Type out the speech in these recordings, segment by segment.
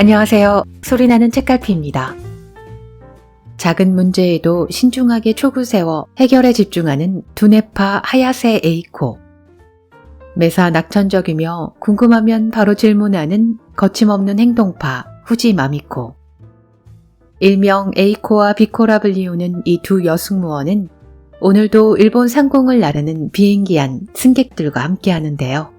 안녕하세요. 소리나는 책갈피입니다. 작은 문제에도 신중하게 촉을 세워 해결에 집중하는 두뇌파 하야세 에이코. 매사 낙천적이며 궁금하면 바로 질문하는 거침없는 행동파 후지 마미코. 일명 에이코와 비코라 불리우는 이 두 여승무원은 오늘도 일본 상공을 나르는 비행기 안 승객들과 함께 하는데요.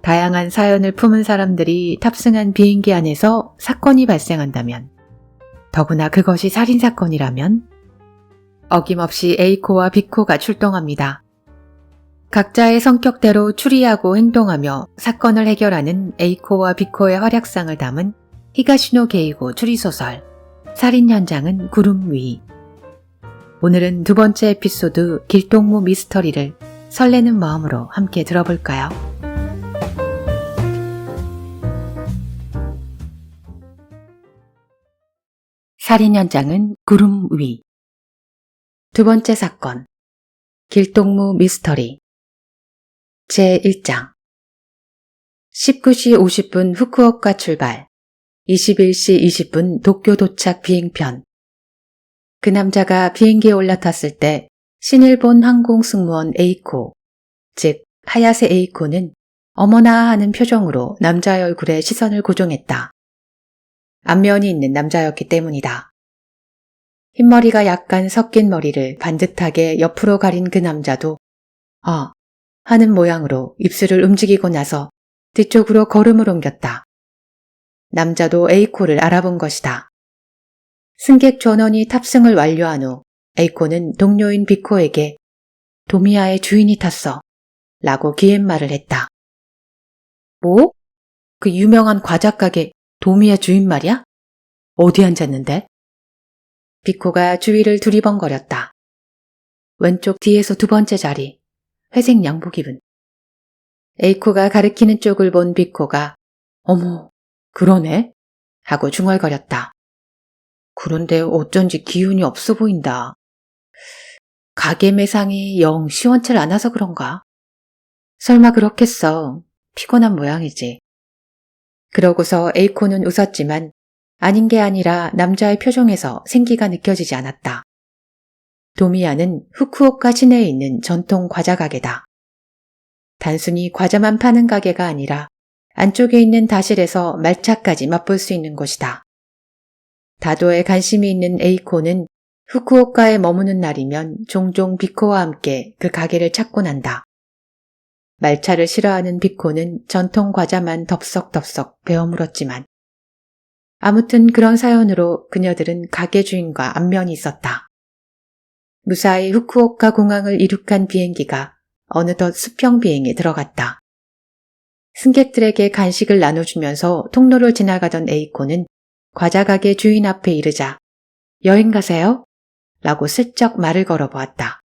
다양한 사연을 품은 사람들이 탑승한 비행기 안에서 사건이 발생한다면, 더구나 그것이 살인사건이라면 어김없이 에이코와 비코가 출동합니다. 각자의 성격대로 추리하고 행동하며 사건을 해결하는 에이코와 비코의 활약상을 담은 히가시노 게이고 추리소설 살인 현장은 구름 위. 오늘은 두 번째 에피소드 길동무 미스터리를 설레는 마음으로 함께 들어볼까요? 살인 현장은 구름 위. 두 번째 사건 길동무 미스터리 제1장 19시 50분 후쿠오카 출발 21시 20분 도쿄 도착 비행편. 그 남자가 비행기에 올라탔을 때 신일본 항공 승무원 에이코, 즉 하야세 에이코는 어머나 하는 표정으로 남자의 얼굴에 시선을 고정했다. 안면이 있는 남자였기 때문이다. 흰머리가 약간 섞인 머리를 반듯하게 옆으로 가린 그 남자도 하는 모양으로 입술을 움직이고 나서 뒤쪽으로 걸음을 옮겼다. 남자도 에이코를 알아본 것이다. 승객 전원이 탑승을 완료한 후 에이코는 동료인 비코에게 도미야의 주인이 탔어 라고 기획말을 했다. 뭐? 그 유명한 과자가게 도미야 주인 말이야? 어디 앉았는데? 비코가 주위를 두리번거렸다. 왼쪽 뒤에서 두 번째 자리, 회색 양복 입은. 에이코가 가리키는 쪽을 본 비코가 어머, 그러네? 하고 중얼거렸다. 그런데 어쩐지 기운이 없어 보인다. 가게 매상이 영 시원치 않아서 그런가? 설마 그렇겠어. 피곤한 모양이지. 그러고서 에이코는 웃었지만 아닌 게 아니라 남자의 표정에서 생기가 느껴지지 않았다. 도미야는 후쿠오카 시내에 있는 전통 과자 가게다. 단순히 과자만 파는 가게가 아니라 안쪽에 있는 다실에서 말차까지 맛볼 수 있는 곳이다. 다도에 관심이 있는 에이코는 후쿠오카에 머무는 날이면 종종 비코와 함께 그 가게를 찾곤 한다. 말차를 싫어하는 비코는 전통 과자만 덥석덥석 베어 물었지만 아무튼 그런 사연으로 그녀들은 가게 주인과 안면이 있었다. 무사히 후쿠오카 공항을 이륙한 비행기가 어느덧 수평 비행에 들어갔다. 승객들에게 간식을 나눠주면서 통로를 지나가던 에이코는 과자 가게 주인 앞에 이르자 여행 가세요? 라고 슬쩍 말을 걸어보았다.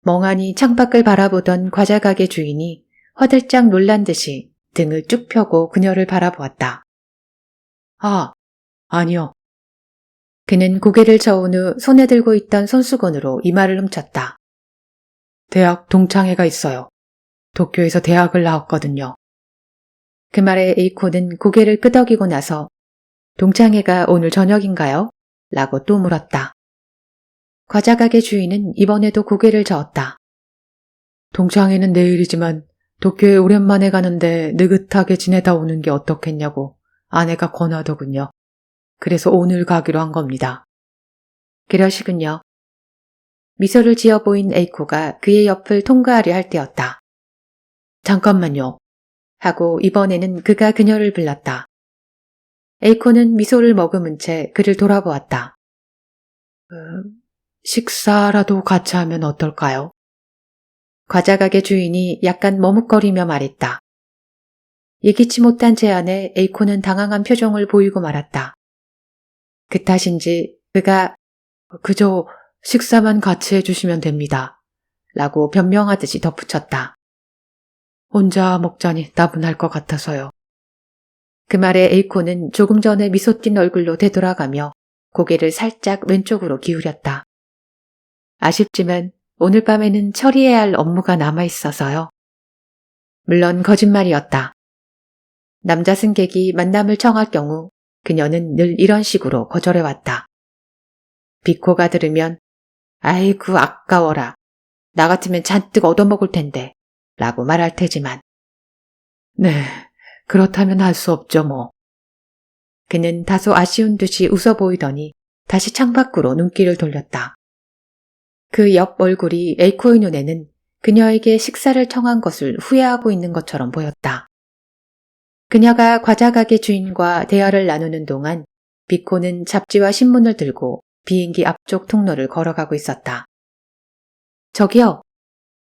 멍하니 창밖을 바라보던 과자 가게 주인이 화들짝 놀란 듯이 등을 쭉 펴고 그녀를 바라보았다. 아니요. 그는 고개를 저은 후 손에 들고 있던 손수건으로 이마를 훔쳤다. 대학 동창회가 있어요. 도쿄에서 대학을 나왔거든요. 그 말에 에이코는 고개를 끄덕이고 나서 동창회가 오늘 저녁인가요? 라고 또 물었다. 과자 가게 주인은 이번에도 고개를 저었다. 동창회는 내일이지만 도쿄에 오랜만에 가는데 느긋하게 지내다 오는 게 어떻겠냐고 아내가 권하더군요. 그래서 오늘 가기로 한 겁니다. 그러시군요. 미소를 지어 보인 에이코가 그의 옆을 통과하려 할 때였다. 잠깐만요. 하고 이번에는 그가 그녀를 불렀다. 에이코는 미소를 머금은 채 그를 돌아보았다. 식사라도 같이 하면 어떨까요? 과자 가게 주인이 약간 머뭇거리며 말했다. 예기치 못한 제안에 에이코는 당황한 표정을 보이고 말았다. 그 탓인지 그가 그저 식사만 같이 해주시면 됩니다. 라고 변명하듯이 덧붙였다. 혼자 먹자니 나분할 것 같아서요. 그 말에 에이코는 조금 전에 미소 띤 얼굴로 되돌아가며 고개를 살짝 왼쪽으로 기울였다. 아쉽지만 오늘 밤에는 처리해야 할 업무가 남아있어서요. 물론 거짓말이었다. 남자 승객이 만남을 청할 경우 그녀는 늘 이런 식으로 거절해왔다. 비코가 들으면 아이고 아까워라. 나 같으면 잔뜩 얻어먹을 텐데 라고 말할 테지만 네, 그렇다면 할 수 없죠 뭐. 그는 다소 아쉬운 듯이 웃어 보이더니 다시 창밖으로 눈길을 돌렸다. 그 옆 얼굴이 에이코의 눈에는 그녀에게 식사를 청한 것을 후회하고 있는 것처럼 보였다. 그녀가 과자 가게 주인과 대화를 나누는 동안 비코는 잡지와 신문을 들고 비행기 앞쪽 통로를 걸어가고 있었다. 저기요.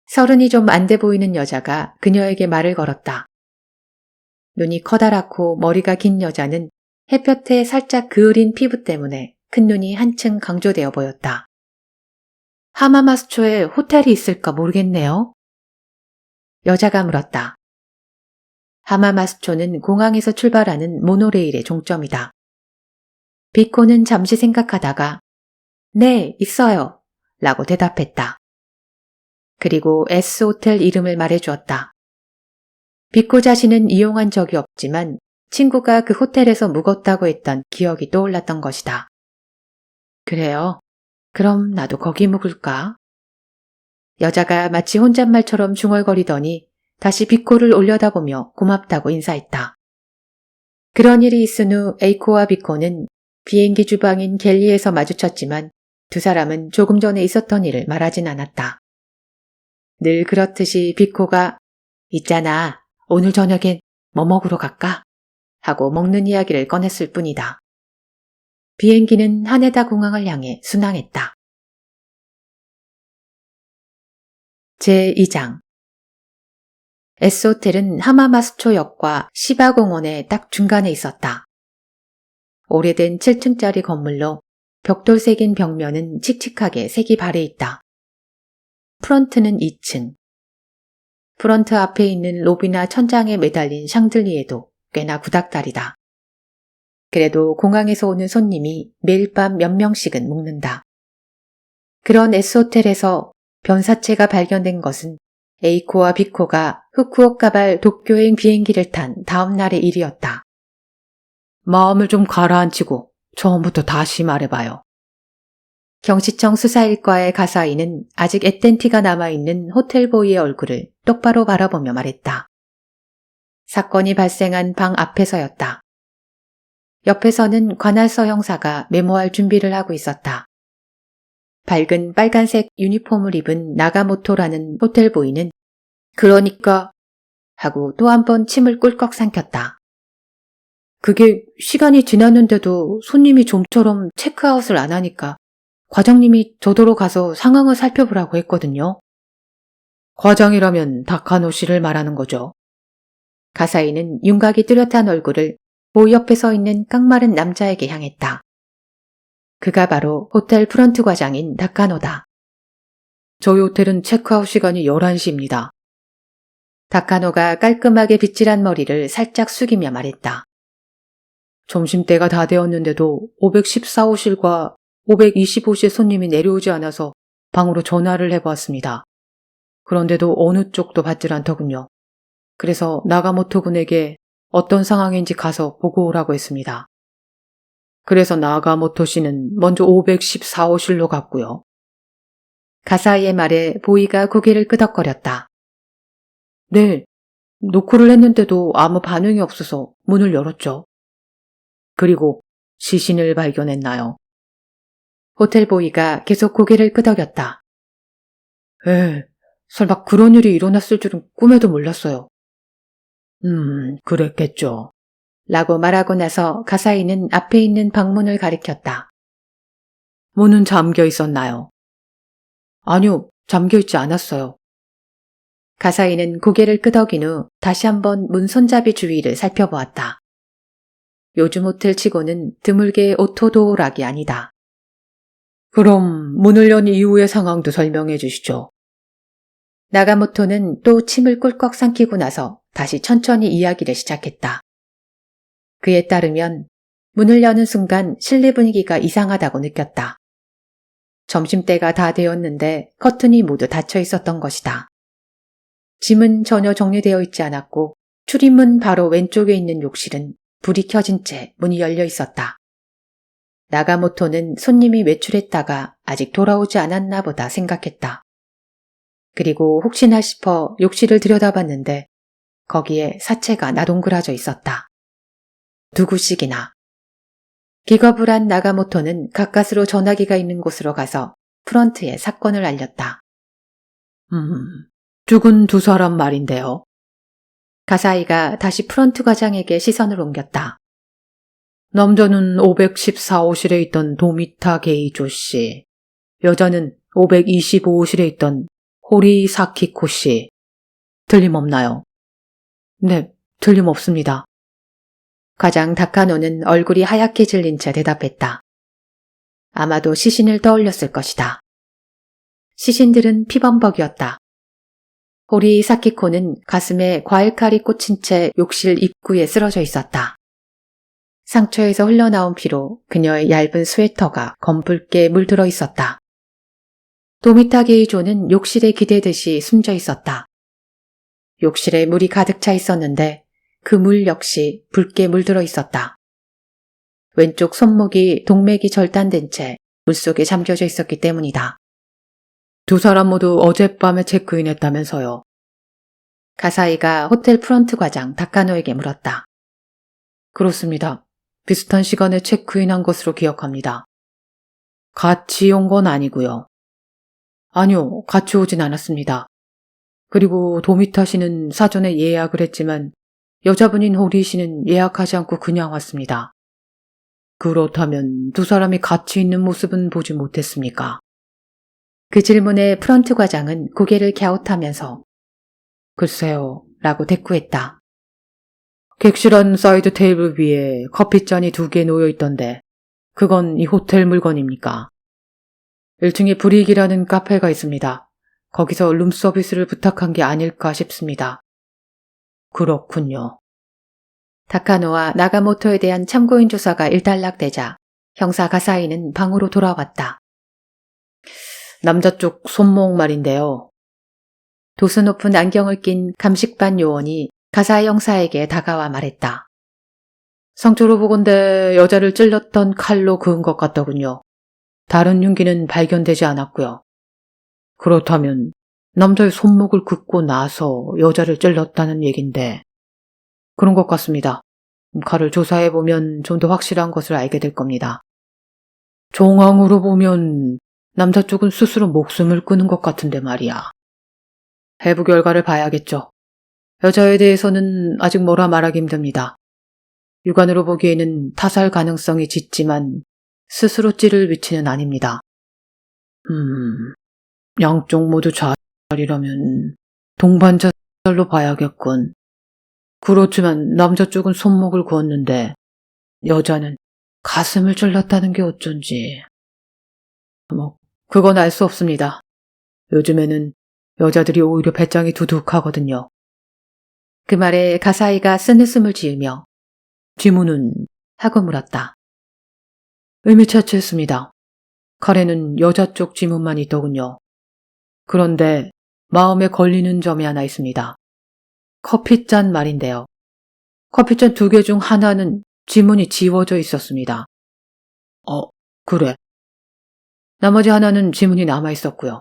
서른이 좀 안 돼 보이는 여자가 그녀에게 말을 걸었다. 눈이 커다랗고 머리가 긴 여자는 햇볕에 살짝 그을인 피부 때문에 큰 눈이 한층 강조되어 보였다. 하마마스초에 호텔이 있을까 모르겠네요. 여자가 물었다. 하마마스초는 공항에서 출발하는 모노레일의 종점이다. 비코는 잠시 생각하다가 네, 있어요. 라고 대답했다. 그리고 S호텔 이름을 말해주었다. 비코 자신은 이용한 적이 없지만 친구가 그 호텔에서 묵었다고 했던 기억이 떠올랐던 것이다. 그래요? 그럼 나도 거기 묵을까? 여자가 마치 혼잣말처럼 중얼거리더니 다시 비코를 올려다보며 고맙다고 인사했다. 그런 일이 있은 후 에이코와 비코는 비행기 주방인 갤리에서 마주쳤지만 두 사람은 조금 전에 있었던 일을 말하진 않았다. 늘 그렇듯이 비코가 있잖아, 오늘 저녁엔 뭐 먹으러 갈까? 하고 먹는 이야기를 꺼냈을 뿐이다. 비행기는 하네다 공항을 향해 순항했다. 제2장 S호텔은 하마마스초역과 시바공원의 딱 중간에 있었다. 오래된 7층짜리 건물로 벽돌 새긴 벽면은 칙칙하게 색이 발해 있다. 프런트는 2층. 프런트 앞에 있는 로비나 천장에 매달린 샹들리에도 꽤나 구닥다리다. 그래도 공항에서 오는 손님이 매일 밤 몇 명씩은 묵는다. 그런 S호텔에서 변사체가 발견된 것은 에이코와 비코가 후쿠오카발 도쿄행 비행기를 탄 다음 날의 일이었다. 마음을 좀 가라앉히고 처음부터 다시 말해봐요. 경시청 수사일과의 가사인은 아직 앳된 티가 남아있는 호텔보이의 얼굴을 똑바로 바라보며 말했다. 사건이 발생한 방 앞에서였다. 옆에서는 관할서 형사가 메모할 준비를 하고 있었다. 밝은 빨간색 유니폼을 입은 나가모토라는 호텔보이는 그러니까 하고 또 한 번 침을 꿀꺽 삼켰다. 그게 시간이 지났는데도 손님이 좀처럼 체크아웃을 안 하니까 과장님이 저더러 가서 상황을 살펴보라고 했거든요. 과장이라면 다카노 씨를 말하는 거죠. 가사이는 윤곽이 뚜렷한 얼굴을 보이 옆에 서 있는 깡마른 남자에게 향했다. 그가 바로 호텔 프런트 과장인 다카노다. 저희 호텔은 체크아웃 시간이 11시입니다. 다카노가 깔끔하게 빗질한 머리를 살짝 숙이며 말했다. 점심때가 다 되었는데도 514호실과 525호실 손님이 내려오지 않아서 방으로 전화를 해보았습니다. 그런데도 어느 쪽도 받질 않더군요. 그래서 나가모토 군에게 어떤 상황인지 가서 보고 오라고 했습니다. 그래서 나가모토 씨는 먼저 514호실로 갔고요. 가사이의 말에 보이가 고개를 끄덕거렸다. 네, 노크를 했는데도 아무 반응이 없어서 문을 열었죠. 그리고 시신을 발견했나요? 호텔보이가 계속 고개를 끄덕였다. 설마 그런 일이 일어났을 줄은 꿈에도 몰랐어요. 그랬겠죠. 라고 말하고 나서 가사이는 앞에 있는 방문을 가리켰다. 문은 잠겨 있었나요? 아니요, 잠겨 있지 않았어요. 가사이는 고개를 끄덕인 후 다시 한번 문 손잡이 주위를 살펴보았다. 요즘 호텔 치고는 드물게 오토도어락이 아니다. 그럼 문을 연 이후의 상황도 설명해 주시죠. 나가모토는 또 침을 꿀꺽 삼키고 나서 다시 천천히 이야기를 시작했다. 그에 따르면 문을 여는 순간 실내 분위기가 이상하다고 느꼈다. 점심때가 다 되었는데 커튼이 모두 닫혀 있었던 것이다. 짐은 전혀 정리되어 있지 않았고 출입문 바로 왼쪽에 있는 욕실은 불이 켜진 채 문이 열려 있었다. 나가모토는 손님이 외출했다가 아직 돌아오지 않았나 보다 생각했다. 그리고 혹시나 싶어 욕실을 들여다봤는데 거기에 사체가 나동그라져 있었다. 누구씩이나. 기겁을 한 나가모토는 가까스로 전화기가 있는 곳으로 가서 프런트에 사건을 알렸다. 죽은 두 사람 말인데요. 가사이가 다시 프런트 과장에게 시선을 옮겼다. 남자는 514호실에 있던 도미타 게이조 씨, 여자는 525호실에 있던 호리 사키코 씨. 틀림없나요? 네, 틀림없습니다. 과장 다카노는 얼굴이 하얗게 질린 채 대답했다. 아마도 시신을 떠올렸을 것이다. 시신들은 피범벅이었다. 호리 사키코는 가슴에 과일칼이 꽂힌 채 욕실 입구에 쓰러져 있었다. 상처에서 흘러나온 피로 그녀의 얇은 스웨터가 검붉게 물들어 있었다. 도미타 게이조는 욕실에 기대듯이 숨져 있었다. 욕실에 물이 가득 차 있었는데 그 물 역시 붉게 물들어 있었다. 왼쪽 손목이 동맥이 절단된 채 물속에 잠겨져 있었기 때문이다. 두 사람 모두 어젯밤에 체크인했다면서요. 가사이가 호텔 프런트 과장 다카노에게 물었다. 그렇습니다. 비슷한 시간에 체크인한 것으로 기억합니다. 같이 온 건 아니고요. 아니요, 같이 오진 않았습니다. 그리고 도미타 씨는 사전에 예약을 했지만 여자분인 호리 씨는 예약하지 않고 그냥 왔습니다. 그렇다면 두 사람이 같이 있는 모습은 보지 못했습니까? 그 질문에 프런트 과장은 고개를 갸웃하면서 글쎄요 라고 대꾸했다. 객실 사이드 테이블 위에 커피잔이 2개 놓여 있던데 그건 이 호텔 물건입니까? 1층에 브릭이라는 카페가 있습니다. 거기서 룸서비스를 부탁한 게 아닐까 싶습니다. 그렇군요. 다카노와 나가모토에 대한 참고인 조사가 일단락되자 형사 가사이는 방으로 돌아왔다. 남자 쪽 손목 말인데요. 도수 높은 안경을 낀 감식반 요원이 가사이 형사에게 다가와 말했다. 상처로 보건대 여자를 찔렀던 칼로 그은 것 같더군요. 다른 흉기는 발견되지 않았고요. 그렇다면 남자의 손목을 긋고 나서 여자를 찔렀다는 얘긴데 그런 것 같습니다. 칼을 조사해보면 좀 더 확실한 것을 알게 될 겁니다. 정황으로 보면 남자 쪽은 스스로 목숨을 끊은 것 같은데 말이야. 해부 결과를 봐야겠죠. 여자에 대해서는 아직 뭐라 말하기 힘듭니다. 육안으로 보기에는 타살 가능성이 짙지만 스스로 찌를 위치는 아닙니다. 양쪽 모두 자살이라면 동반 자살로 봐야겠군. 그렇지만 남자 쪽은 손목을 그었는데 여자는 가슴을 찔렀다는 게 어쩐지. 그건 알 수 없습니다. 요즘에는 여자들이 오히려 배짱이 두둑하거든요. 그 말에 가사이가 쓴웃음을 지으며 지문은? 하고 물었다. 의미차치했습니다. 칼에는 여자 쪽 지문만 있더군요. 그런데 마음에 걸리는 점이 하나 있습니다. 커피잔 말인데요. 커피잔 2개 중 하나는 지문이 지워져 있었습니다. 그래. 나머지 하나는 지문이 남아있었고요.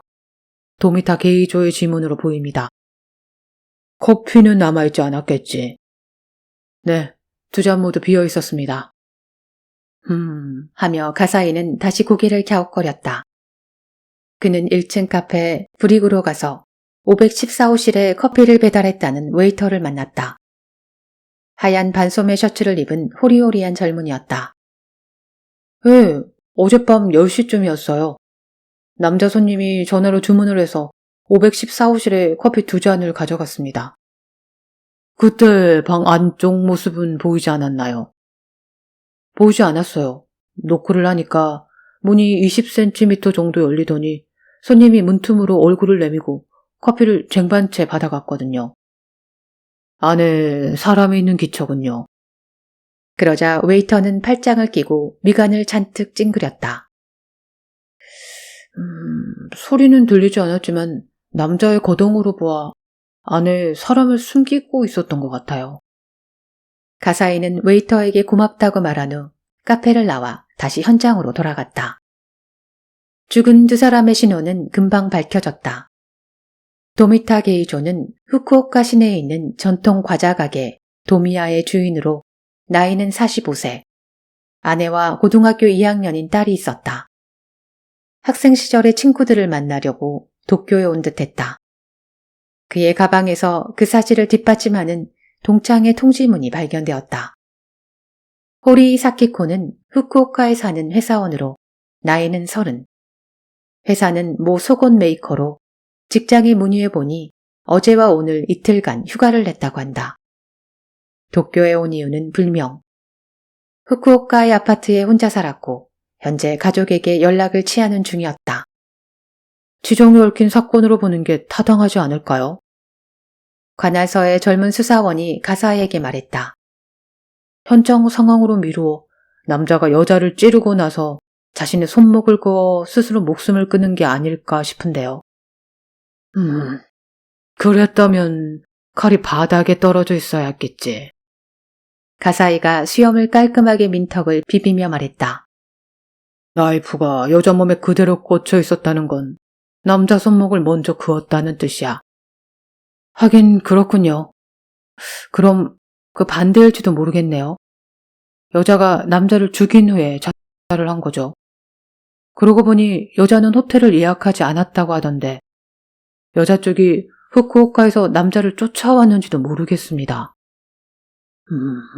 도미타 게이조의 지문으로 보입니다. 커피는 남아있지 않았겠지. 네, 2잔 모두 비어있었습니다. 하며 가사이는 다시 고개를 갸웃거렸다. 그는 1층 카페 브릭으로 가서 514호실에 커피를 배달했다는 웨이터를 만났다. 하얀 반소매 셔츠를 입은 호리호리한 젊은이였다. 네, 어젯밤 10시쯤이었어요. 남자 손님이 전화로 주문을 해서 514호실에 커피 2잔을 가져갔습니다. 그때 방 안쪽 모습은 보이지 않았나요? 보이지 않았어요. 노크를 하니까 문이 20cm 정도 열리더니 손님이 문틈으로 얼굴을 내미고 커피를 쟁반채 받아갔거든요. 안에 사람이 있는 기척은요. 그러자 웨이터는 팔짱을 끼고 미간을 잔뜩 찡그렸다. 소리는 들리지 않았지만 남자의 거동으로 보아 안에 사람을 숨기고 있었던 것 같아요. 가사이는 웨이터에게 고맙다고 말한 후 카페를 나와 다시 현장으로 돌아갔다. 죽은 두 사람의 신원은 금방 밝혀졌다. 도미타 게이조는 후쿠오카 시내에 있는 전통 과자 가게 도미야의 주인으로 나이는 45세, 아내와 고등학교 2학년인 딸이 있었다. 학생 시절의 친구들을 만나려고 도쿄에 온 듯했다. 그의 가방에서 그 사실을 뒷받침하는 동창의 통지문이 발견되었다. 호리 사키코는 후쿠오카에 사는 회사원으로 나이는 30. 회사는 모 속옷 메이커로 직장에 문의해보니 어제와 오늘 이틀간 휴가를 냈다고 한다. 도쿄에 온 이유는 불명. 후쿠오카의 아파트에 혼자 살았고 현재 가족에게 연락을 취하는 중이었다. 지정이 얽힌 사건으로 보는 게 타당하지 않을까요? 관할서의 젊은 수사원이 가사에게 말했다. 현장 상황으로 미루어 남자가 여자를 찌르고 나서 자신의 손목을 그어 스스로 목숨을 끊은 게 아닐까 싶은데요. 그랬다면 칼이 바닥에 떨어져 있어야 했겠지. 가사이가 수염을 깔끔하게 민 턱을 비비며 말했다. 나이프가 여자 몸에 그대로 꽂혀 있었다는 건 남자 손목을 먼저 그었다는 뜻이야. 하긴 그렇군요. 그럼 그 반대일지도 모르겠네요. 여자가 남자를 죽인 후에 자살을 한 거죠. 그러고 보니 여자는 호텔을 예약하지 않았다고 하던데 여자 쪽이 후쿠오카에서 남자를 쫓아왔는지도 모르겠습니다.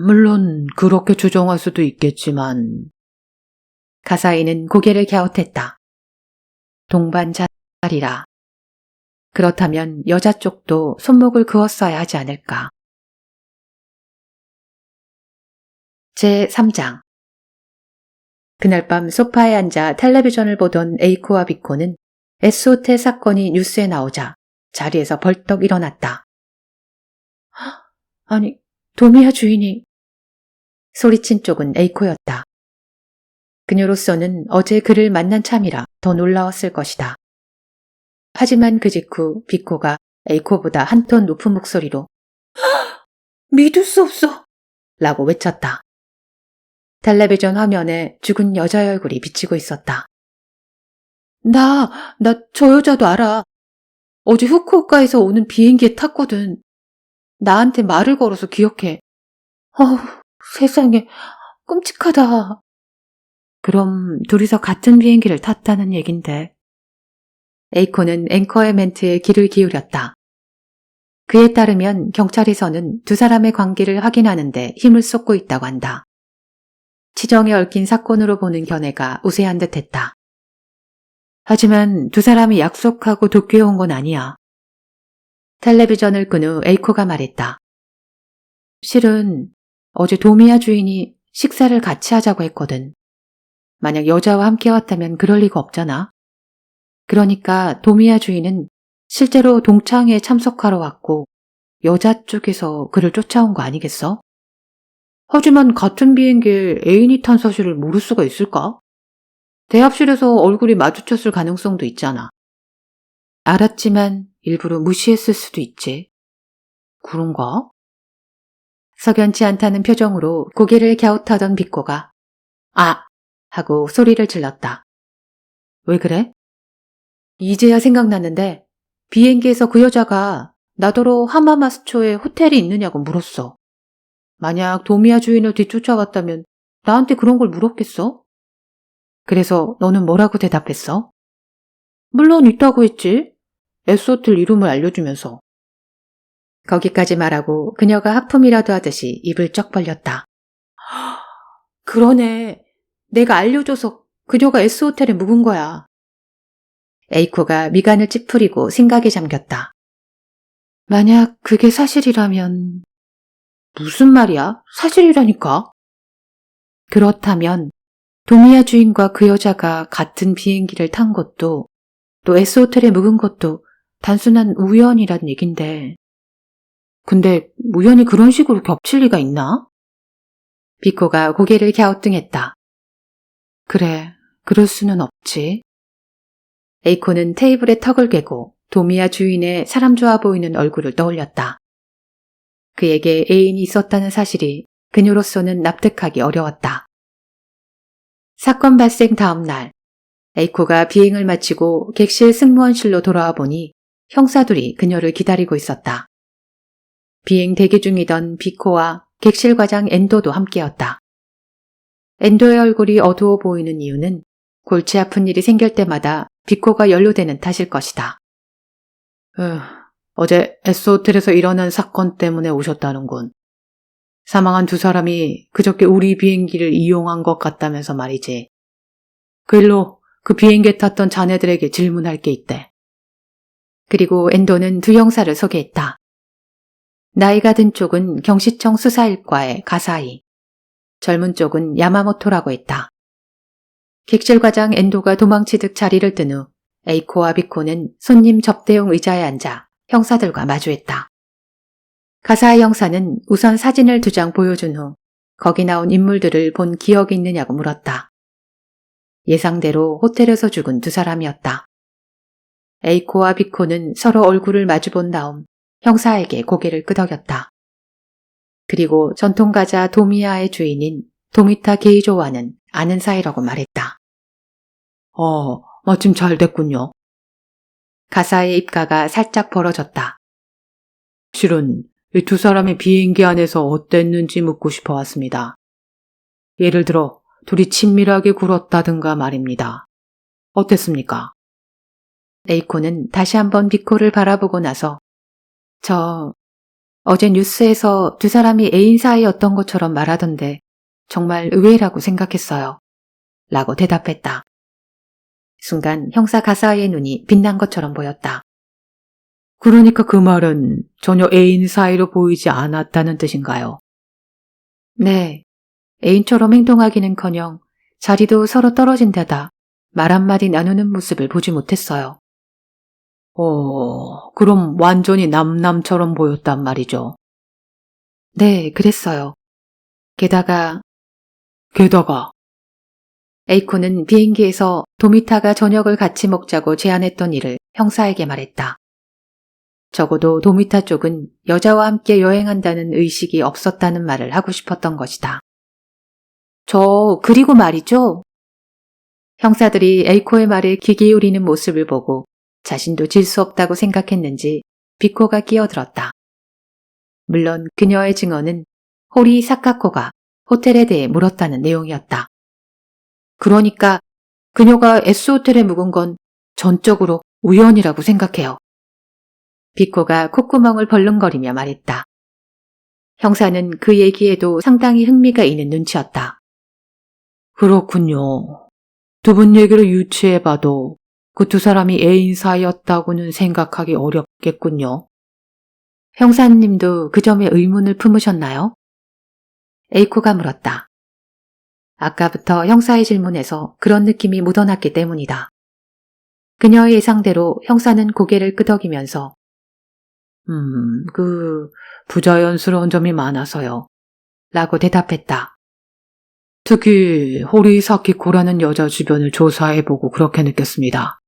물론 그렇게 주장할 수도 있겠지만 가사이는 고개를 갸웃했다. 동반자살이라. 그렇다면 여자 쪽도 손목을 그었어야 하지 않을까. 제3장. 그날 밤 소파에 앉아 텔레비전을 보던 에이코와 비코는 S호텔 사건이 뉴스에 나오자 자리에서 벌떡 일어났다. 아니, 도미야 주인이... 소리친 쪽은 에이코였다. 그녀로서는 어제 그를 만난 참이라 더 놀라웠을 것이다. 하지만 그 직후 비코가 에이코보다 한 톤 높은 목소리로 믿을 수 없어! 라고 외쳤다. 텔레비전 화면에 죽은 여자의 얼굴이 비치고 있었다. 나 저 여자도 알아. 어제 후쿠오카에서 오는 비행기에 탔거든. 나한테 말을 걸어서 기억해. 어우, 세상에, 끔찍하다. 그럼 둘이서 같은 비행기를 탔다는 얘긴데. 에이코는 앵커의 멘트에 귀를 기울였다. 그에 따르면 경찰에서는 두 사람의 관계를 확인하는데 힘을 쏟고 있다고 한다. 치정에 얽힌 사건으로 보는 견해가 우세한 듯했다. 하지만 두 사람이 약속하고 도쿄에 온 건 아니야. 텔레비전을 끈 후 에이코가 말했다. 실은 어제 도미야 주인이 식사를 같이 하자고 했거든. 만약 여자와 함께 왔다면 그럴 리가 없잖아. 그러니까 도미야 주인은 실제로 동창회에 참석하러 왔고 여자 쪽에서 그를 쫓아온 거 아니겠어? 하지만 같은 비행기에 애인이 탄 사실을 모를 수가 있을까? 대합실에서 얼굴이 마주쳤을 가능성도 있잖아. 알았지만 일부러 무시했을 수도 있지. 그런가? 석연치 않다는 표정으로 고개를 갸웃하던 비코가 아! 하고 소리를 질렀다. 왜 그래? 이제야 생각났는데 비행기에서 그 여자가 나더러 하마마스초에 호텔이 있느냐고 물었어. 만약 도미야 주인을 뒤쫓아왔다면 나한테 그런 걸 물었겠어? 그래서 너는 뭐라고 대답했어? 물론 있다고 했지. S호텔 이름을 알려주면서. 거기까지 말하고 그녀가 하품이라도 하듯이 입을 쩍 벌렸다. 그러네. 내가 알려줘서 그녀가 S호텔에 묵은 거야. 에이코가 미간을 찌푸리고 생각에 잠겼다. 만약 그게 사실이라면... 무슨 말이야? 사실이라니까. 그렇다면 도미야 주인과 그 여자가 같은 비행기를 탄 것도 또 S호텔에 묵은 것도 단순한 우연이란 얘긴데. 근데 우연히 그런 식으로 겹칠 리가 있나? 비코가 고개를 갸우뚱했다. 그래, 그럴 수는 없지. 에이코는 테이블에 턱을 괴고 도미야 주인의 사람 좋아 보이는 얼굴을 떠올렸다. 그에게 애인이 있었다는 사실이 그녀로서는 납득하기 어려웠다. 사건 발생 다음 날, 에이코가 비행을 마치고 객실 승무원실로 돌아와 보니 형사들이 그녀를 기다리고 있었다. 비행 대기 중이던 비코와 객실 과장 엔도도 함께였다. 엔도의 얼굴이 어두워 보이는 이유는 골치 아픈 일이 생길 때마다 비코가 연루되는 탓일 것이다. 어제 S호텔에서 일어난 사건 때문에 오셨다는군. 사망한 두 사람이 그저께 우리 비행기를 이용한 것 같다면서 말이지. 그 일로 그 비행기에 탔던 자네들에게 질문할 게 있대. 그리고 엔도는 두 형사를 소개했다. 나이가 든 쪽은 경시청 수사일과의 가사이, 젊은 쪽은 야마모토라고 했다. 객실 과장 엔도가 도망치듯 자리를 뜬 후 에이코와 비코는 손님 접대용 의자에 앉아 형사들과 마주했다. 가사이 형사는 우선 사진을 2장 보여준 후 거기 나온 인물들을 본 기억이 있느냐고 물었다. 예상대로 호텔에서 죽은 두 사람이었다. 에이코와 비코는 서로 얼굴을 마주본 다음 형사에게 고개를 끄덕였다. 그리고 전통가자 도미야의 주인인 도미타 게이조와는 아는 사이라고 말했다. 마침 잘 됐군요. 가사의 입가가 살짝 벌어졌다. 실은 이 두 사람의 비행기 안에서 어땠는지 묻고 싶어 왔습니다. 예를 들어 둘이 친밀하게 굴었다든가 말입니다. 어땠습니까? 에이코는 다시 한번 비코를 바라보고 나서 어제 뉴스에서 두 사람이 애인 사이였던 것처럼 말하던데 정말 의외라고 생각했어요. 라고 대답했다. 순간 형사 가사의 눈이 빛난 것처럼 보였다. 그러니까 그 말은 전혀 애인 사이로 보이지 않았다는 뜻인가요? 네, 애인처럼 행동하기는커녕 자리도 서로 떨어진 데다 말 한마디 나누는 모습을 보지 못했어요. 그럼 완전히 남남처럼 보였단 말이죠. 네, 그랬어요. 게다가 에이코는 비행기에서 도미타가 저녁을 같이 먹자고 제안했던 일을 형사에게 말했다. 적어도 도미타 쪽은 여자와 함께 여행한다는 의식이 없었다는 말을 하고 싶었던 것이다. 그리고 말이죠. 형사들이 에이코의 말에 귀 기울이는 모습을 보고 자신도 질 수 없다고 생각했는지 비코가 끼어들었다. 물론 그녀의 증언은 호리 사카코가 호텔에 대해 물었다는 내용이었다. 그러니까 그녀가 S호텔에 묵은 건 전적으로 우연이라고 생각해요. 비코가 콧구멍을 벌렁거리며 말했다. 형사는 그 얘기에도 상당히 흥미가 있는 눈치였다. 그렇군요. 두 분 얘기를 유추해봐도 그 두 사람이 애인 사이였다고는 생각하기 어렵겠군요. 형사님도 그 점에 의문을 품으셨나요? 에이코가 물었다. 아까부터 형사의 질문에서 그런 느낌이 묻어났기 때문이다. 그녀의 예상대로 형사는 고개를 끄덕이면서 부자연스러운 점이 많아서요. 라고 대답했다. 특히 호리사키코라는 여자 주변을 조사해보고 그렇게 느꼈습니다.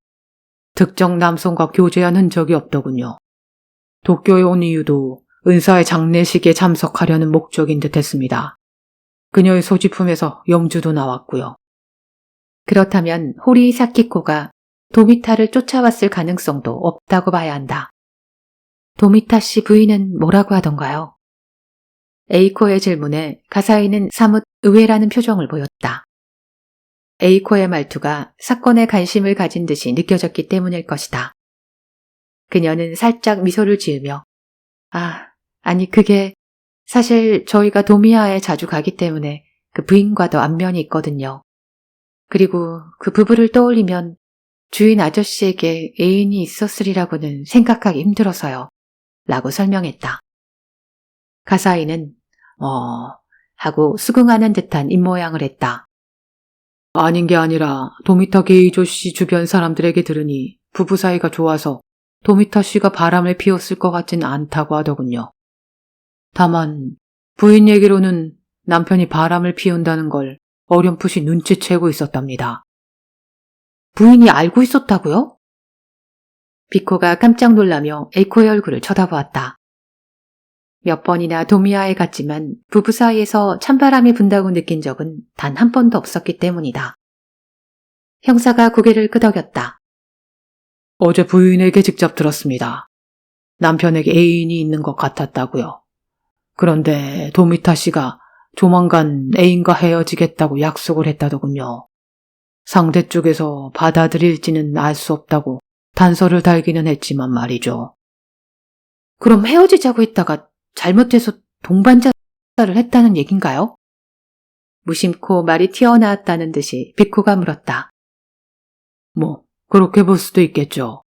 특정 남성과 교제한 흔적이 없더군요. 도쿄에 온 이유도 은사의 장례식에 참석하려는 목적인 듯 했습니다. 그녀의 소지품에서 영주도 나왔고요. 그렇다면 호리 사키코가 도미타를 쫓아왔을 가능성도 없다고 봐야 한다. 도미타 씨 부인은 뭐라고 하던가요? 에이코의 질문에 가사이는 사뭇 의외라는 표정을 보였다. 에이코의 말투가 사건에 관심을 가진 듯이 느껴졌기 때문일 것이다. 그녀는 살짝 미소를 지으며 아니 그게 사실 저희가 도미야에 자주 가기 때문에 그 부인과도 안면이 있거든요. 그리고 그 부부를 떠올리면 주인 아저씨에게 애인이 있었으리라고는 생각하기 힘들어서요. 라고 설명했다. 가사이는 하고 수긍하는 듯한 입모양을 했다. 아닌 게 아니라 도미타 게이조 씨 주변 사람들에게 들으니 부부 사이가 좋아서 도미타 씨가 바람을 피웠을 것 같진 않다고 하더군요. 다만 부인 얘기로는 남편이 바람을 피운다는 걸 어렴풋이 눈치채고 있었답니다. 부인이 알고 있었다고요? 비코가 깜짝 놀라며 에이코의 얼굴을 쳐다보았다. 몇 번이나 도미아에 갔지만 부부 사이에서 찬바람이 분다고 느낀 적은 단 한 번도 없었기 때문이다. 형사가 고개를 끄덕였다. 어제 부인에게 직접 들었습니다. 남편에게 애인이 있는 것 같았다고요. 그런데 도미타 씨가 조만간 애인과 헤어지겠다고 약속을 했다더군요. 상대 쪽에서 받아들일지는 알 수 없다고 단서를 달기는 했지만 말이죠. 그럼 헤어지자고 했다가 잘못해서 동반자살을 했다는 얘긴가요? 무심코 말이 튀어나왔다는 듯이 비코가 물었다. 뭐 그렇게 볼 수도 있겠죠.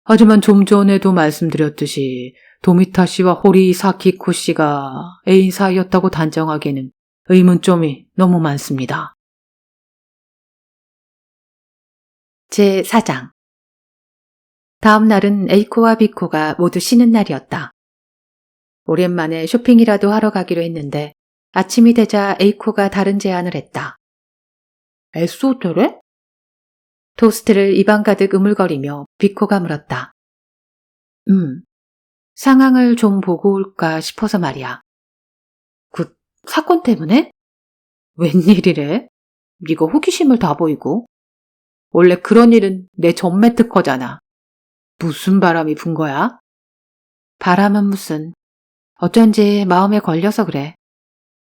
하지만 좀 전에도 말씀드렸듯이 도미타 씨와 호리 사키코 씨가 애인 사이였다고 단정하기에는 의문점이 너무 많습니다. 제4장. 다음 날은 에이코와 비코가 모두 쉬는 날이었다. 오랜만에 쇼핑이라도 하러 가기로 했는데 아침이 되자 에이코가 다른 제안을 했다. S호텔에? 토스트를 입안 가득 우물거리며 비코가 물었다. 상황을 좀 보고 올까 싶어서 말이야. 그 사건 때문에? 웬일이래? 네가 호기심을 다 보이고. 원래 그런 일은 내 전매 특허잖아. 무슨 바람이 분 거야? 바람은 무슨. 어쩐지 마음에 걸려서 그래.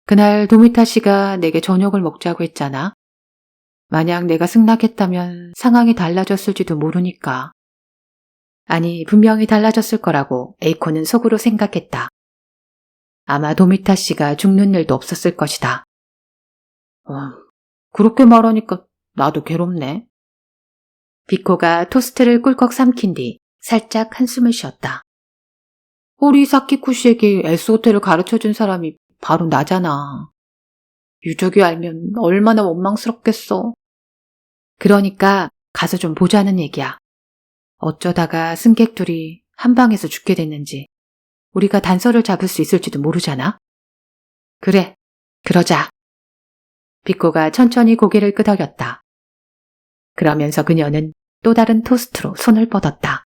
그날 도미타 씨가 내게 저녁을 먹자고 했잖아. 만약 내가 승낙했다면 상황이 달라졌을지도 모르니까. 아니, 분명히 달라졌을 거라고 에이코는 속으로 생각했다. 아마 도미타 씨가 죽는 일도 없었을 것이다. 그렇게 말하니까 나도 괴롭네. 비코가 토스트를 꿀꺽 삼킨 뒤 살짝 한숨을 쉬었다. 호리 사키쿠 씨에게 S호텔을 가르쳐준 사람이 바로 나잖아. 유족이 알면 얼마나 원망스럽겠어. 그러니까 가서 좀 보자는 얘기야. 어쩌다가 승객들이 한 방에서 죽게 됐는지 우리가 단서를 잡을 수 있을지도 모르잖아. 그래, 그러자. 비코가 천천히 고개를 끄덕였다. 그러면서 그녀는 또 다른 토스트로 손을 뻗었다.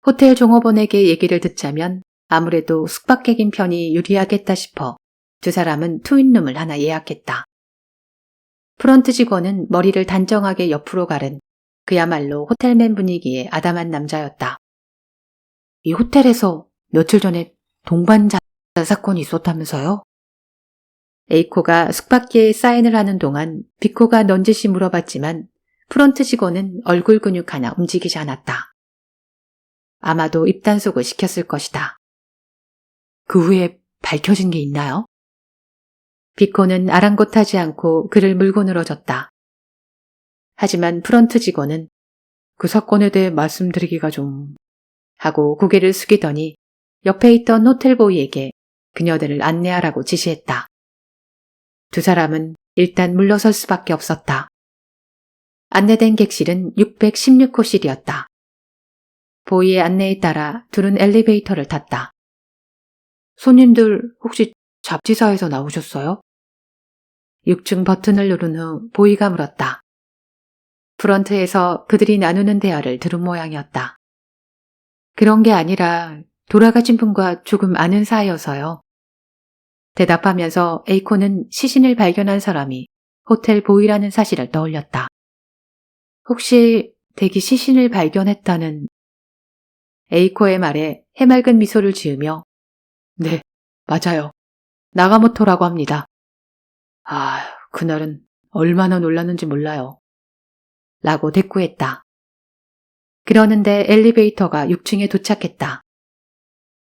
호텔 종업원에게 얘기를 듣자면 아무래도 숙박객인 편이 유리하겠다 싶어 두 사람은 트윈룸을 하나 예약했다. 프런트 직원은 머리를 단정하게 옆으로 가른 그야말로 호텔맨 분위기의 아담한 남자였다. 이 호텔에서 며칠 전에 동반자 사건이 있었다면서요? 에이코가 숙박기에 사인을 하는 동안 비코가 넌지시 물어봤지만 프런트 직원은 얼굴 근육 하나 움직이지 않았다. 아마도 입단속을 시켰을 것이다. 그 후에 밝혀진 게 있나요? 비코는 아랑곳하지 않고 그를 물고 늘어졌다. 하지만 프런트 직원은 그 사건에 대해 말씀드리기가 좀... 하고 고개를 숙이더니 옆에 있던 호텔보이에게 그녀들을 안내하라고 지시했다. 두 사람은 일단 물러설 수밖에 없었다. 안내된 객실은 616호실이었다. 보이의 안내에 따라 둘은 엘리베이터를 탔다. 손님들 혹시 잡지사에서 나오셨어요? 6층 버튼을 누른 후 보이가 물었다. 프런트에서 그들이 나누는 대화를 들은 모양이었다. 그런 게 아니라 돌아가신 분과 조금 아는 사이여서요. 대답하면서 에이코는 시신을 발견한 사람이 호텔 보이라는 사실을 떠올렸다. 혹시 댁이 시신을 발견했다는... 에이코의 말에 해맑은 미소를 지으며 네, 맞아요. 나가모토라고 합니다. 그날은 얼마나 놀랐는지 몰라요. 라고 대꾸했다. 그러는데 엘리베이터가 6층에 도착했다.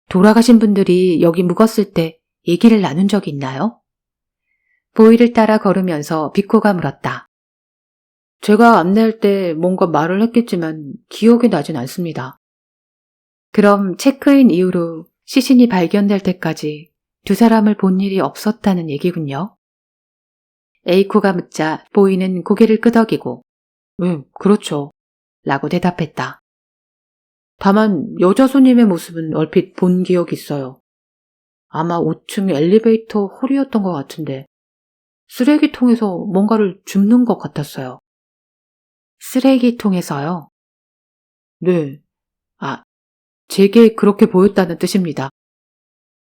돌아가신 분들이 여기 묵었을 때 얘기를 나눈 적이 있나요? 보이를 따라 걸으면서 비코가 물었다. 제가 안내할 때 뭔가 말을 했겠지만 기억이 나진 않습니다. 그럼 체크인 이후로 시신이 발견될 때까지 두 사람을 본 일이 없었다는 얘기군요. 에이코가 묻자 보이는 고개를 끄덕이고 그렇죠. 라고 대답했다. 다만 여자 손님의 모습은 얼핏 본 기억이 있어요. 아마 5층 엘리베이터 홀이었던 것 같은데 쓰레기통에서 뭔가를 줍는 것 같았어요. 쓰레기통에서요? 네. 제게 그렇게 보였다는 뜻입니다.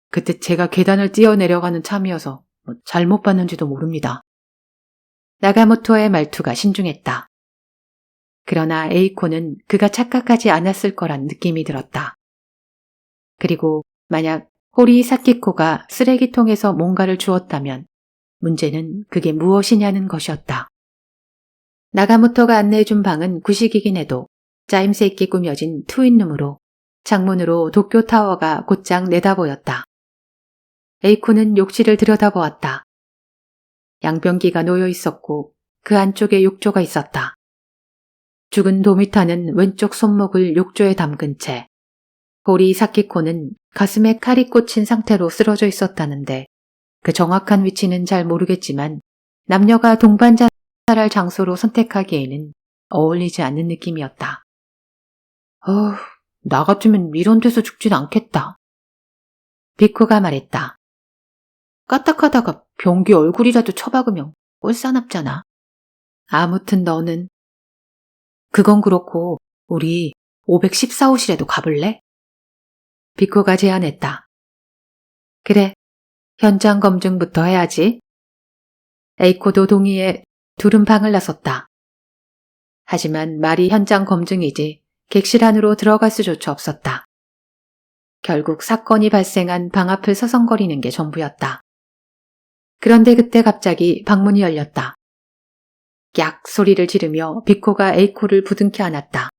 그때 제가 계단을 뛰어내려가는 참이어서 잘못 봤는지도 모릅니다. 나가모토의 말투가 신중했다. 그러나 에이코는 그가 착각하지 않았을 거란 느낌이 들었다. 그리고 만약 호리 사키코가 쓰레기통에서 뭔가를 주었다면 문제는 그게 무엇이냐는 것이었다. 나가모토가 안내해준 방은 구식이긴 해도 짜임새 있게 꾸며진 트윈룸으로 창문으로 도쿄타워가 곧장 내다보였다. 에이코는 욕실을 들여다보았다. 양변기가 놓여 있었고 그 안쪽에 욕조가 있었다. 죽은 도미타는 왼쪽 손목을 욕조에 담근 채 호리 사키코는 가슴에 칼이 꽂힌 상태로 쓰러져 있었다는데 그 정확한 위치는 잘 모르겠지만 남녀가 동반자살할 장소로 선택하기에는 어울리지 않는 느낌이었다. 나 같으면 이런 데서 죽진 않겠다. 비코가 말했다. 까딱하다가 변기 얼굴이라도 쳐박으면 꼴싸납잖아. 아무튼 너는. 그건 그렇고 우리 514호실에도 가볼래? 비코가 제안했다. 그래, 현장 검증부터 해야지. 에이코도 동의해 둘은 방을 나섰다. 하지만 말이 현장 검증이지 객실 안으로 들어갈 수조차 없었다. 결국 사건이 발생한 방 앞을 서성거리는 게 전부였다. 그런데 그때 갑자기 방문이 열렸다. 약 소리를 지르며 비코가 에이코를 부둥켜 안았다.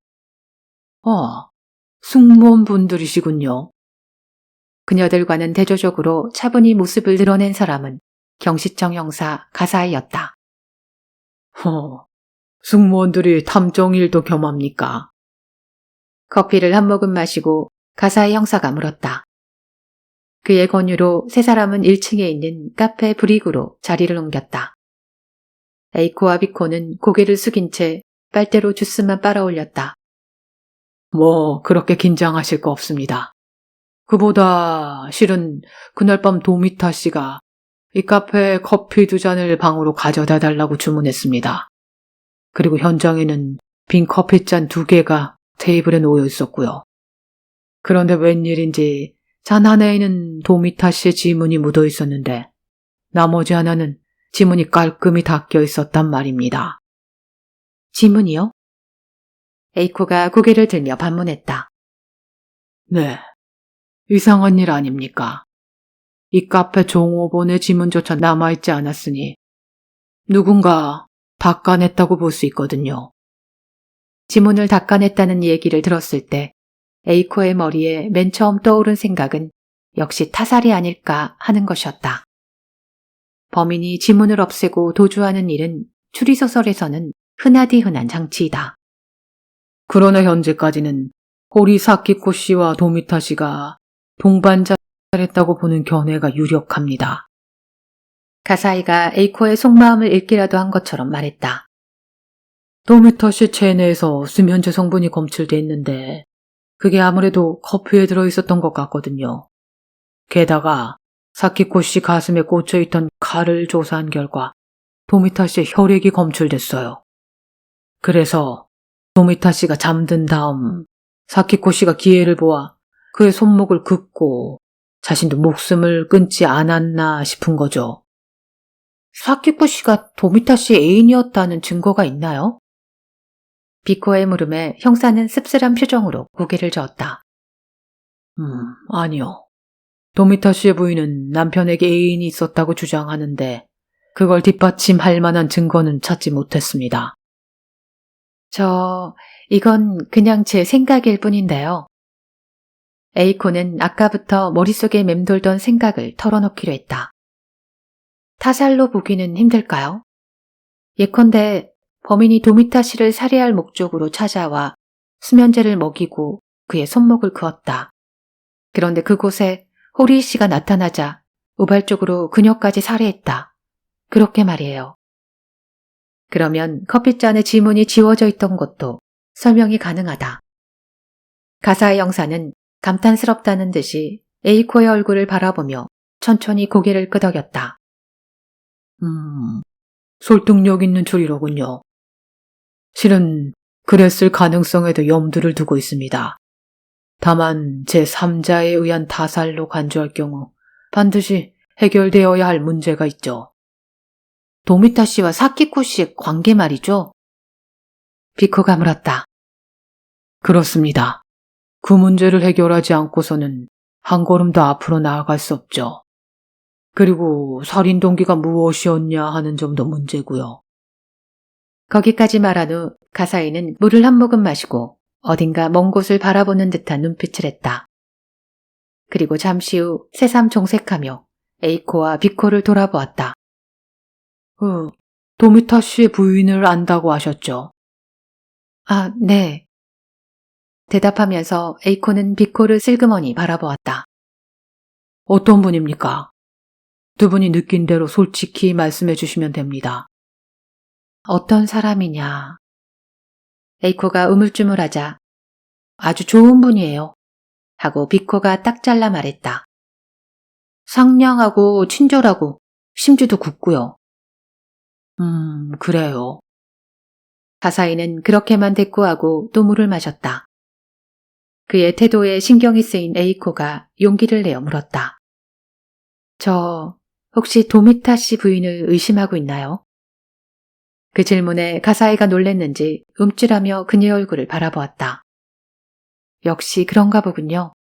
승무원분들이시군요. 그녀들과는 대조적으로 차분히 모습을 드러낸 사람은 경시청 형사 가사이였다. 승무원들이 탐정일도 겸합니까? 커피를 한 모금 마시고 가사이 형사가 물었다. 그의 권유로 세 사람은 1층에 있는 카페 브릭으로 자리를 옮겼다. 에이코와 비코는 고개를 숙인 채 빨대로 주스만 빨아올렸다. 그렇게 긴장하실 거 없습니다. 그보다 실은 그날 밤 도미타 씨가 이 카페에 커피 2잔을 방으로 가져다 달라고 주문했습니다. 그리고 현장에는 빈 커피잔 2개가 테이블에 놓여 있었고요. 그런데 웬일인지 잔 하나에는 도미타 씨의 지문이 묻어 있었는데 나머지 하나는 지문이 깔끔히 닦여 있었단 말입니다. 지문이요? 에이코가 고개를 들며 반문했다. 네, 이상한 일 아닙니까? 이 카페 종업원의 지문조차 남아있지 않았으니 누군가 닦아냈다고 볼 수 있거든요. 지문을 닦아냈다는 얘기를 들었을 때 에이코의 머리에 맨 처음 떠오른 생각은 역시 타살이 아닐까 하는 것이었다. 범인이 지문을 없애고 도주하는 일은 추리소설에서는 흔하디 흔한 장치이다. 그러나 현재까지는 호리 사키코 씨와 도미타 씨가 동반자했다고 보는 견해가 유력합니다. 가사이가 에이코의 속마음을 읽기라도 한 것처럼 말했다. 도미타 씨 체내에서 수면제 성분이 검출돼 있는데 그게 아무래도 커피에 들어있었던 것 같거든요. 게다가 사키코 씨 가슴에 꽂혀있던 칼을 조사한 결과 도미타 씨의 혈액이 검출됐어요. 그래서 도미타 씨가 잠든 다음 사키코 씨가 기회를 보아 그의 손목을 긋고 자신도 목숨을 끊지 않았나 싶은 거죠. 사키코 씨가 도미타 씨의 애인이었다는 증거가 있나요? 비코의 물음에 형사는 씁쓸한 표정으로 고개를 저었다. 아니요. 도미타 씨의 부인은 남편에게 애인이 있었다고 주장하는데 그걸 뒷받침할 만한 증거는 찾지 못했습니다. 이건 그냥 제 생각일 뿐인데요. 에이코는 아까부터 머릿속에 맴돌던 생각을 털어놓기로 했다. 타살로 보기는 힘들까요? 예컨대 범인이 도미타 씨를 살해할 목적으로 찾아와 수면제를 먹이고 그의 손목을 그었다. 그런데 그곳에 호리 씨가 나타나자 우발적으로 그녀까지 살해했다. 그렇게 말이에요. 그러면 커피잔에 지문이 지워져 있던 것도 설명이 가능하다. 가사의 형사는 감탄스럽다는 듯이 에이코의 얼굴을 바라보며 천천히 고개를 끄덕였다. 설득력 있는 추리로군요. 실은 그랬을 가능성에도 염두를 두고 있습니다. 다만 제3자에 의한 타살로 간주할 경우 반드시 해결되어야 할 문제가 있죠. 도미타 씨와 사키코 씨의 관계 말이죠? 비코가 물었다. 그렇습니다. 그 문제를 해결하지 않고서는 한 걸음 더 앞으로 나아갈 수 없죠. 그리고 살인 동기가 무엇이었냐 하는 점도 문제고요. 거기까지 말한 후 가사이는 물을 한 모금 마시고 어딘가 먼 곳을 바라보는 듯한 눈빛을 했다. 그리고 잠시 후 새삼 정색하며 에이코와 비코를 돌아보았다. 도미타 씨의 부인을 안다고 하셨죠? 아, 네. 대답하면서 에이코는 비코를 슬그머니 바라보았다. 어떤 분입니까? 두 분이 느낀 대로 솔직히 말씀해 주시면 됩니다. 어떤 사람이냐. 에이코가 우물쭈물하자 아주 좋은 분이에요. 하고 비코가 딱 잘라 말했다. 상냥하고 친절하고 심지도 굳고요. 그래요. 가사이는 그렇게만 대꾸하고 또 물을 마셨다. 그의 태도에 신경이 쓰인 에이코가 용기를 내어 물었다. 저 혹시 도미타 씨 부인을 의심하고 있나요? 그 질문에 가사이가 놀랬는지 움찔하며 그녀의 얼굴을 바라보았다. 역시 그런가 보군요.